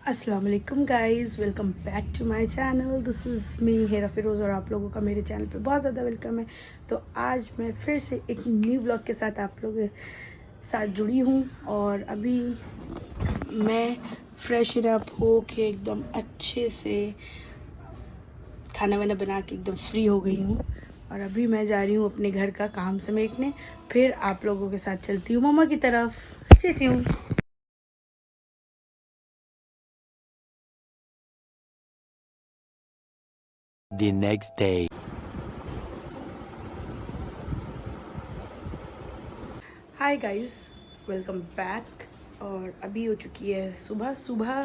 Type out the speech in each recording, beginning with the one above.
अस्सलाम वालेकुम guys, welcome back to my channel. This is me Hera Firoz और आप लोगों का मेरे चैनल पे बहुत ज़्यादा वेलकम है। तो आज मैं फिर से एक न्यू ब्लॉग के साथ आप लोगों के साथ जुड़ी हूँ और अभी मैं फ्रेश अप हो के एकदम अच्छे से खाना वाना बना के एकदम फ्री हो गई हूँ और अभी मैं जा रही हूँ अपने घर का काम समेटने। फिर आप लोगों के साथ चलती हूँ मम्मा की तरफ। Stay tuned. The next day. Hi guys, welcome back. और अभी हो चुकी है सुबह सुबह।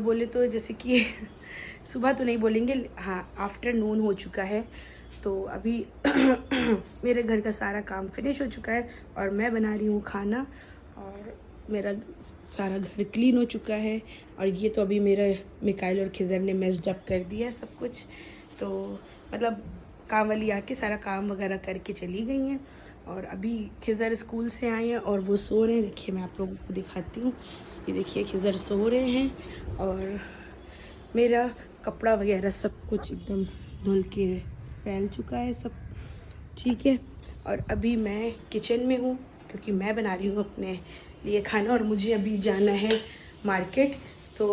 बोले तो जैसे कि सुबह तो नहीं बोलेंगे, हाँ आफ्टरनून हो चुका है। तो अभी मेरे घर का सारा काम फिनिश हो चुका है और मैं बना रही हूँ खाना और मेरा सारा घर क्लीन हो चुका है। और ये तो अभी मेरा मिकाइल और खिज़र ने मेस्ड अप कर दिया है सब कुछ। तो मतलब काम वाली आके सारा काम वगैरह करके चली गई हैं और अभी खिज़र स्कूल से आए हैं और वो सो रहे हैं। देखिए मैं आप लोगों को दिखाती हूँ, ये देखिए खिज़र सो रहे हैं और मेरा कपड़ा वगैरह सब कुछ एकदम धुल के फैल चुका है सब, ठीक है। और अभी मैं किचन में हूँ क्योंकि मैं बना रही हूँ अपने लिए खाना और मुझे अभी जाना है मार्केट। तो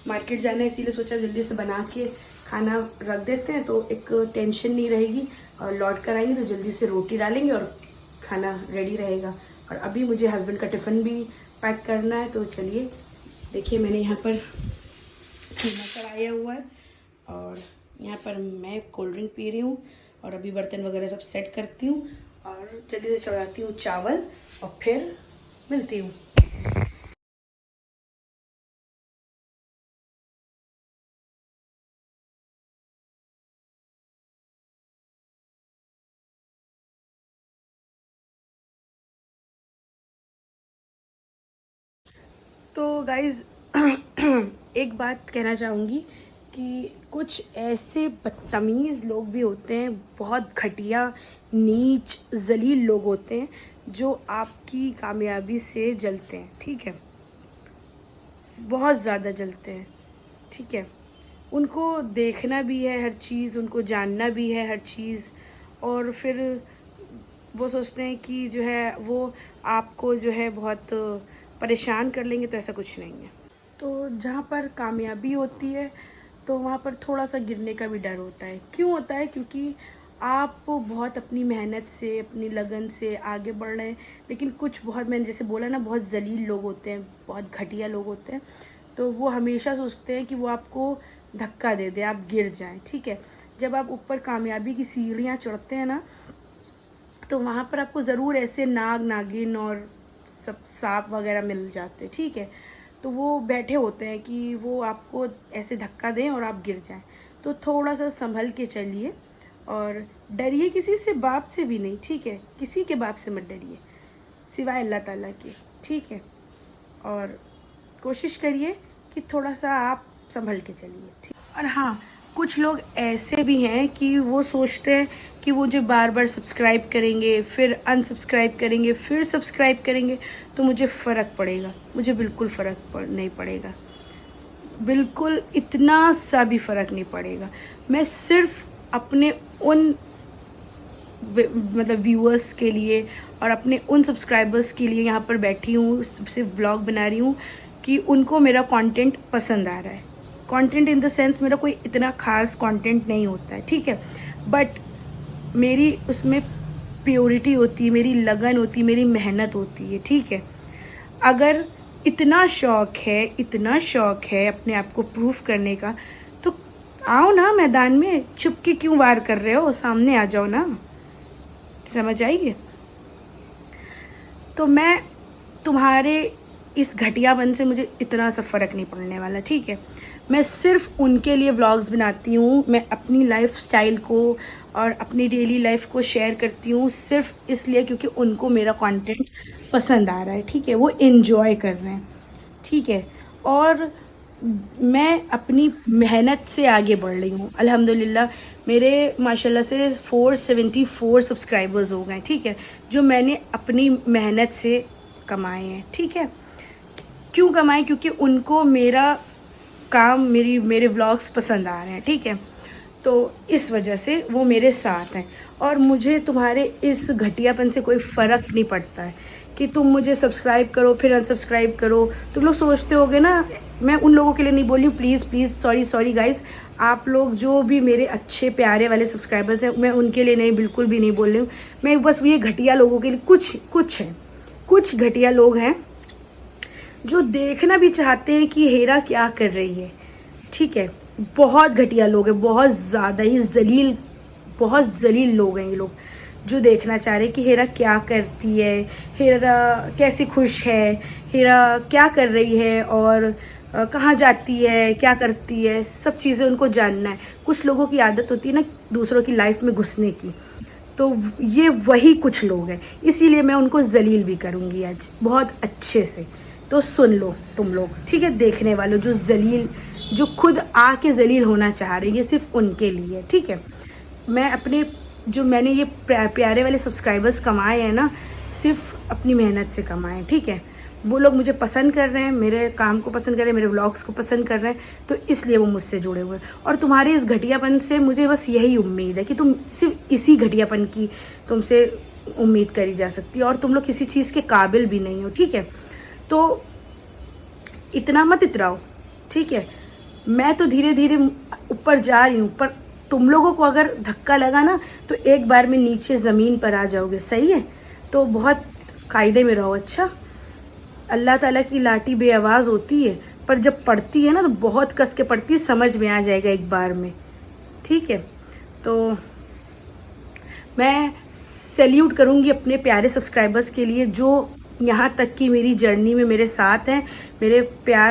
मार्केट जाना है, इसीलिए सोचा जल्दी से बना के खाना रख देते हैं तो एक टेंशन नहीं रहेगी और लौट कर आएंगे तो जल्दी से रोटी डालेंगे और खाना रेडी रहेगा। और अभी मुझे हस्बैंड का टिफ़िन भी पैक करना है। तो चलिए देखिए, मैंने यहाँ पर कीमा चढ़ाया हुआ है और यहाँ पर मैं कोल्ड ड्रिंक पी रही हूँ और अभी बर्तन वगैरह सब सेट करती हूँ और जल्दी से चढ़ाती हूँ चावल और फिर मिलती हूँ। तो गाइज़ एक बात कहना चाहूँगी कि कुछ ऐसे बदतमीज़ लोग भी होते हैं, बहुत घटिया नीच जलील लोग होते हैं जो आपकी कामयाबी से जलते हैं, ठीक है, बहुत ज़्यादा जलते हैं, ठीक है। उनको देखना भी है हर चीज़, उनको जानना भी है हर चीज़ और फिर वो सोचते हैं कि जो है वो आपको जो है बहुत परेशान कर लेंगे। तो ऐसा कुछ नहीं है। तो जहाँ पर कामयाबी होती है तो वहाँ पर थोड़ा सा गिरने का भी डर होता है। क्यों होता है? क्योंकि आप बहुत अपनी मेहनत से, अपनी लगन से आगे बढ़ रहे हैं, लेकिन कुछ बहुत, मैंने जैसे बोला ना, बहुत जलील लोग होते हैं, बहुत घटिया लोग होते हैं। तो वो हमेशा सोचते हैं कि वो आपको धक्का दे दे, आप गिर जाएं, ठीक है। जब आप ऊपर कामयाबी की सीढ़ियाँ चढ़ते हैं ना, तो वहाँ पर आपको ज़रूर ऐसे नाग नागिन और सब सांप वगैरह मिल जाते, ठीक है। तो वो बैठे होते हैं कि वो आपको ऐसे धक्का दें और आप गिर जाएं। तो थोड़ा सा संभल के चलिए और डरिए किसी से, बाप से भी नहीं, ठीक है। किसी के बाप से मत डरिए सिवाय अल्लाह ताला के, ठीक है। और कोशिश करिए कि थोड़ा सा आप संभल के चलिए, ठीक। और हाँ, कुछ लोग ऐसे भी हैं कि वो सोचते हैं कि वो जो बार बार सब्सक्राइब करेंगे, फिर अनसब्सक्राइब करेंगे, फिर सब्सक्राइब करेंगे तो मुझे फ़र्क पड़ेगा। मुझे बिल्कुल नहीं पड़ेगा, बिल्कुल इतना सा भी फ़र्क नहीं पड़ेगा। मैं सिर्फ अपने उन मतलब व्यूअर्स के लिए और अपने उन सब्सक्राइबर्स के लिए यहाँ पर बैठी हूँ, सिर्फ व्लॉग बना रही हूँ कि उनको मेरा कंटेंट पसंद आ रहा है। कंटेंट इन द सेंस मेरा कोई इतना ख़ास कंटेंट नहीं होता है, ठीक है, बट मेरी उसमें प्योरिटी होती है, मेरी लगन होती है, मेरी मेहनत होती है, ठीक है। अगर इतना शौक़ है अपने आप को प्रूफ करने का तो आओ ना मैदान में, छुप के क्यों वार कर रहे हो, सामने आ जाओ ना, समझ आइए। तो मैं तुम्हारे इस घटियापन से मुझे इतना सा फ़र्क नहीं पड़ने वाला, ठीक है। मैं सिर्फ उनके लिए व्लॉग्स बनाती हूँ, मैं अपनी लाइफ स्टाइल को और अपनी डेली लाइफ को शेयर करती हूँ सिर्फ इसलिए क्योंकि उनको मेरा कंटेंट पसंद आ रहा है, ठीक है, वो एंजॉय कर रहे हैं, ठीक है। और मैं अपनी मेहनत से आगे बढ़ रही हूँ अल्हम्दुलिल्लाह। मेरे माशाल्लाह से 474 सब्सक्राइबर्स हो गए, ठीक है, जो मैंने अपनी मेहनत से कमाए हैं, ठीक है। क्यों कमाएं? क्योंकि उनको मेरा काम, मेरे व्लॉग्स पसंद आ रहे हैं, ठीक है। तो इस वजह से वो मेरे साथ हैं और मुझे तुम्हारे इस घटियापन से कोई फ़र्क नहीं पड़ता है कि तुम मुझे सब्सक्राइब करो फिर अनसब्सक्राइब करो। तुम लोग सोचते होगे ना, मैं उन लोगों के लिए नहीं बोल रही हूँ, प्लीज़ सॉरी गाइस। आप लोग जो भी मेरे अच्छे प्यारे वाले सब्सक्राइबर्स हैं, मैं उनके लिए नहीं, बिल्कुल भी नहीं बोल रही हूँ। मैं बस ये घटिया लोगों के लिए, कुछ घटिया लोग हैं जो देखना भी चाहते हैं कि हेरा क्या कर रही है, ठीक है। बहुत घटिया लोग हैं, बहुत ज़्यादा ही जलील, बहुत जलील लोग हैं ये लोग, जो देखना चाह रहे हैं कि हेरा क्या करती है, हेरा कैसे खुश है, हेरा क्या कर रही है और कहाँ जाती है, क्या करती है, सब चीज़ें उनको जानना है। कुछ लोगों की आदत होती है ना दूसरों की लाइफ में घुसने की, तो ये वही कुछ लोग हैं, इसीलिए मैं उनको जलील भी करूँगी आज बहुत अच्छे से। तो सुन लो तुम लोग, ठीक है, देखने वालों जो जलील, जो खुद आके जलील होना चाह रही है, सिर्फ उनके लिए, ठीक है। मैं अपने, जो मैंने ये प्यारे वाले सब्सक्राइबर्स कमाए हैं ना, सिर्फ अपनी मेहनत से कमाए, ठीक है। वो लोग मुझे पसंद कर रहे हैं, मेरे काम को पसंद कर रहे हैं, मेरे व्लॉग्स को पसंद कर रहे हैं, तो इसलिए वो मुझसे जुड़े हुए हैं। और तुम्हारे इस घटियापन से मुझे बस यही उम्मीद है कि तुम सिर्फ इसी घटियापन की तुमसे उम्मीद करी जा सकती है, और तुम लोग किसी चीज़ के काबिल भी नहीं हो, ठीक है। तो इतना मत इतराओ, ठीक है। मैं तो धीरे धीरे ऊपर जा रही हूँ, पर तुम लोगों को अगर धक्का लगा ना तो एक बार में नीचे ज़मीन पर आ जाओगे, सही है। तो बहुत कायदे में रहो, अच्छा। अल्लाह ताला की लाठी बेआवाज़ होती है, पर जब पड़ती है ना तो बहुत कस के पड़ती है, समझ में आ जाएगा एक बार में, ठीक है। तो मैं सैल्यूट करूँगी अपने प्यारे सब्सक्राइबर्स के लिए, जो यहाँ तक की मेरी जर्नी में मेरे साथ हैं,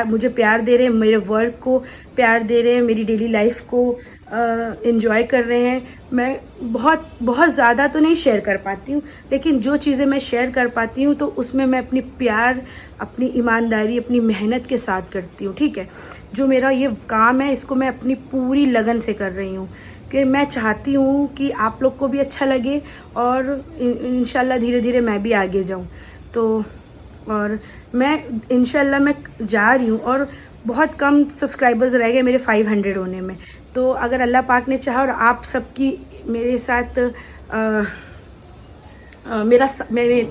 मुझे प्यार दे रहे हैं, मेरे वर्क को प्यार दे रहे हैं, मेरी डेली लाइफ को एंजॉय कर रहे हैं। मैं बहुत ज़्यादा तो नहीं शेयर कर पाती हूँ, लेकिन जो चीज़ें मैं शेयर कर पाती हूँ तो उसमें मैं अपनी प्यार, अपनी ईमानदारी, अपनी मेहनत के साथ करती हूँ, ठीक है। जो मेरा ये काम है, इसको मैं अपनी पूरी लगन से कर रही हूँ, कि मैं चाहती हूँ कि आप लोग को भी अच्छा लगे और इंशाल्लाह धीरे धीरे मैं भी आगे जाऊँ। तो और मैं इंशाल्लाह मैं जा रही हूँ, और बहुत कम सब्सक्राइबर्स रह गए मेरे 500 होने में। तो अगर अल्लाह पाक ने चाहा और आप सबकी मेरे साथ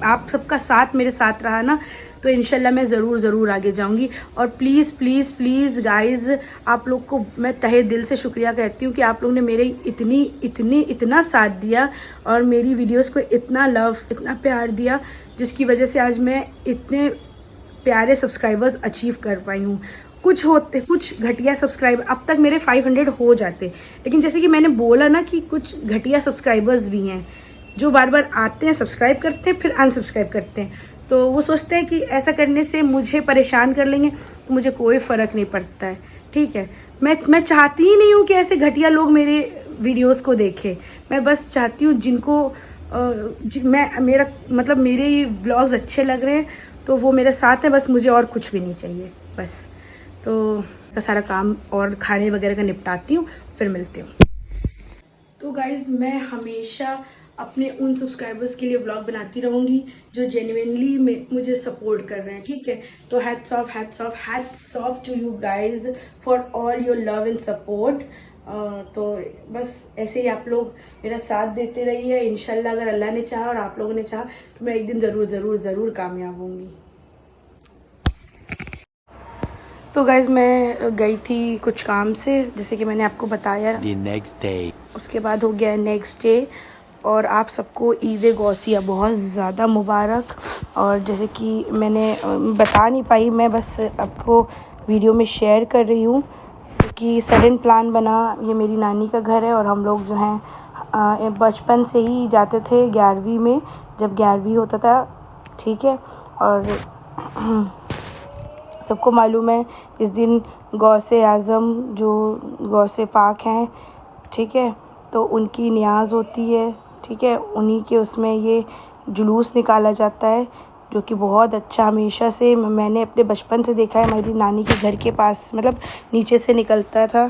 आप सबका साथ मेरे साथ रहा ना, तो इंशाल्लाह मैं ज़रूर आगे जाऊंगी। और प्लीज़ गाइज़, आप लोग को मैं तहे दिल से शुक्रिया कहती हूँ कि आप लोग ने मेरे इतना साथ दिया और मेरी वीडियोस को इतना लव, इतना प्यार दिया, जिसकी वजह से आज मैं इतने प्यारे सब्सक्राइबर्स अचीव कर पाई हूँ। कुछ घटिया सब्सक्राइबर, अब तक मेरे 500 हो जाते, लेकिन जैसे कि मैंने बोला ना कि कुछ घटिया सब्सक्राइबर्स भी हैं जो बार बार आते हैं, सब्सक्राइब करते हैं, फिर अनसब्सक्राइब करते हैं। तो वो सोचते हैं कि ऐसा करने से मुझे परेशान कर लेंगे, तो मुझे कोई फ़र्क नहीं पड़ता है, ठीक है। मैं चाहती ही नहीं हूँ कि ऐसे घटिया लोग मेरे वीडियोस को देखें। मैं बस चाहती हूँ जिनको मेरे व्लॉग्स अच्छे लग रहे हैं तो वो मेरे साथ हैं, बस मुझे और कुछ भी नहीं चाहिए, बस। तो का सारा काम और खाने वगैरह का निपटाती हूँ, फिर मिलती हूँ। तो गाइज़, मैं हमेशा अपने उन सब्सक्राइबर्स के लिए व्लॉग बनाती रहूँगी जो जेन्युइनली मुझे सपोर्ट कर रहे हैं, ठीक है। तो hats off to you guys for all your love and support. तो बस ऐसे ही आप लोग मेरा साथ देते रहिए। इंशाल्लाह अगर अल्लाह ने चाहा और आप लोगों ने चाहा तो मैं एक दिन ज़रूर कामयाब होंगी। तो गाइज़, मैं गई थी कुछ काम से, जैसे कि मैंने आपको बताया। The next day. उसके बाद हो गया नेक्स्ट डे, और आप सबको ईद गौसिया बहुत ज़्यादा मुबारक। और जैसे कि मैंने बता नहीं पाई, मैं बस आपको वीडियो में शेयर कर रही हूँ कि सडन प्लान बना। ये मेरी नानी का घर है और हम लोग जो हैं बचपन से ही जाते थे 11वीं में, जब 11वीं होता था, ठीक है। और सबको मालूम है इस दिन गौसे आज़म जो गौसे पाक हैं, ठीक है, तो उनकी नियाज़ होती है, ठीक है। उन्हीं के उसमें ये जुलूस निकाला जाता है, जो कि बहुत अच्छा हमेशा से मैंने अपने बचपन से देखा है। मेरी नानी के घर के पास मतलब नीचे से निकलता था,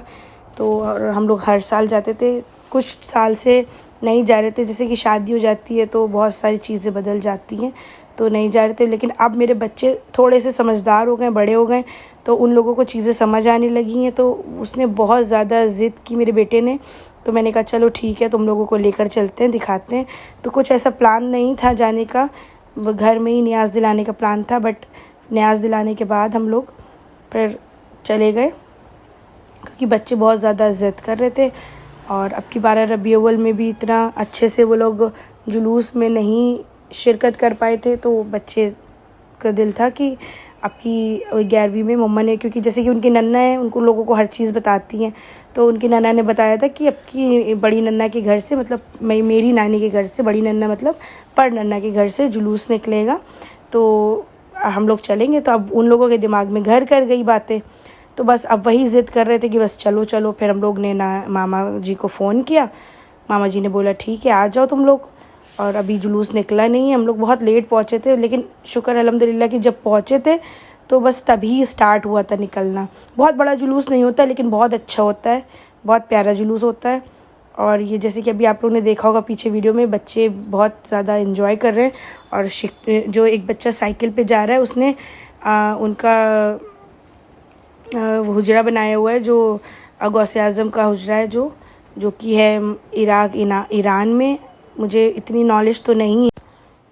तो और हम लोग हर साल जाते थे। कुछ साल से नहीं जा रहे थे, जैसे कि शादी हो जाती है तो बहुत सारी चीज़ें बदल जाती हैं। तो नहीं जा रहे थे। लेकिन अब मेरे बच्चे थोड़े से समझदार हो गए, बड़े हो गए, तो उन लोगों को चीज़ें समझ आने लगी हैं। तो उसने बहुत ज़्यादा ज़िद की मेरे बेटे ने, तो मैंने कहा चलो ठीक है, तुम लोगों को लेकर चलते हैं, दिखाते हैं। तो कुछ ऐसा प्लान नहीं था जाने का, वो घर में ही न्याज़ दिलाने का प्लान था, बट न्याज़ दिलाने के बाद हम लोग फिर चले गए, क्योंकि बच्चे बहुत ज़्यादा ज़िद कर रहे थे। और अब की 12 रबी अव्वल में भी इतना अच्छे से वो लोग जुलूस में नहीं शिरकत कर पाए थे, तो बच्चे का दिल था कि अब की 11वीं में मम्मा ने, क्योंकि जैसे कि उनकी नन्ना है, उनको लोगों को हर चीज़ बताती हैं, तो उनकी नन्ना ने बताया था कि अब की बड़ी नन्ना के घर से, मतलब मेरी नानी के घर से, बड़ी नन्ना मतलब पर नन्ना के घर से जुलूस निकलेगा, तो हम लोग चलेंगे। तो अब उन लोगों के दिमाग में घर कर गई बातें, तो बस अब वही ज़िद कर रहे थे कि बस चलो चलो। फिर हम लोग ने मामा जी को फ़ोन किया, मामा जी ने बोला ठीक है आ जाओ तुम लोग। और अभी जुलूस निकला नहीं है, हम लोग बहुत लेट पहुँचे थे, लेकिन शुक्र अल्हम्दुलिल्लाह कि जब पहुँचे थे तो बस तभी स्टार्ट हुआ था निकलना। बहुत बड़ा जुलूस नहीं होता, लेकिन बहुत अच्छा होता है, बहुत प्यारा जुलूस होता है। और ये जैसे कि अभी आप लोगों ने देखा होगा पीछे वीडियो में, बच्चे बहुत ज़्यादा एंजॉय कर रहे हैं। और जो एक बच्चा साइकिल पे जा रहा है, उसने उनका हुजरा बनाया हुआ है, जो गौसे आज़म का हुजरा है, जो कि है ईरान में। मुझे इतनी नॉलेज तो नहीं है।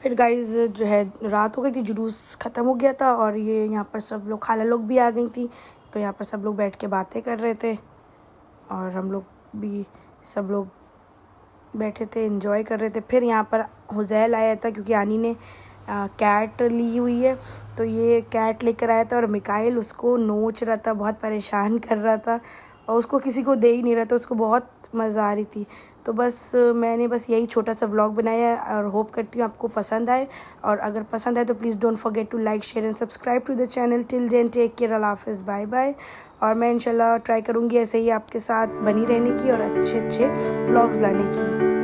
फिर गाइज़ जो है रात हो गई थी, जुलूस ख़त्म हो गया था, और ये यहाँ पर सब लोग, खाला लोग भी आ गई थी, तो यहाँ पर सब लोग बैठ के बातें कर रहे थे, और हम लोग भी सब लोग बैठे थे, एंजॉय कर रहे थे। फिर यहाँ पर हुज़ैल आया था, क्योंकि आनी ने कैट ली हुई है, तो ये कैट लेकर आया था, और मिकाइल उसको नोच रहा था, बहुत परेशान कर रहा था, और उसको किसी को दे ही नहीं रहा था, उसको बहुत मज़ा आ रही थी। तो बस मैंने बस यही छोटा सा व्लॉग बनाया है, और होप करती हूँ आपको पसंद आए। और अगर पसंद आए तो please don't forget to like, share and subscribe to the channel. Till then take care, अल्लाह हाफ़िज़, बाय बाय। और मैं इंशाल्लाह ट्राई करूँगी ऐसे ही आपके साथ बनी रहने की, और अच्छे अच्छे व्लॉग्स लाने की।